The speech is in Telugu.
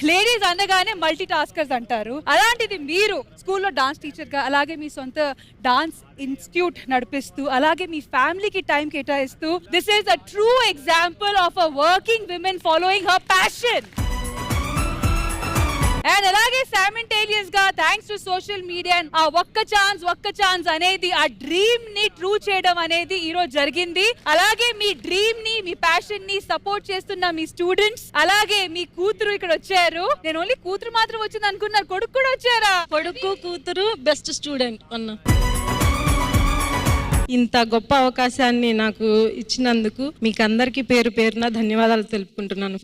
లేడీస్ అనగానే మల్టీ టాస్కర్స్ అంటారు. అలాంటిది మీరు స్కూల్లో డాన్స్ టీచర్ గా, అలాగే మీ సొంత డాన్స్ ఇన్స్టిట్యూట్ నడిపిస్తూ, అలాగే మీ ఫ్యామిలీకి టైం కేటాయిస్తూ, this is a true example of a working women following her passion. And అలాగే సైమల్టేనియస్ గా థ్యాంక్స్ టు సోషల్ మీడియా ఆ ఒక్క ఛాన్స్ అనేది ఆ డ్రీమ్ ని ట్రూ చేయడం అనేది ఈ రోజు జరిగింది. అలాగే మీ డ్రీమ్ ని, మీ ప్యాషన్ ని సపోర్ట్ చేస్తున్న మీ స్టూడెంట్స్, అలాగే మీ కూతురు ఇక్కడ వచ్చారు. నేను ఓన్లీ కూతురు మాత్రం వచ్చింది అనుకున్నారు, కొడుకు కూడా వచ్చారా? కొడుకు కూతురు బెస్ట్ స్టూడెంట్ అన్న. ఇంత గొప్ప అవకాశాన్ని నాకు ఇచ్చినందుకు మీకు అందరికీ పేరు పేరున ధన్యవాదాలు తెలుపుకుంటున్నాను.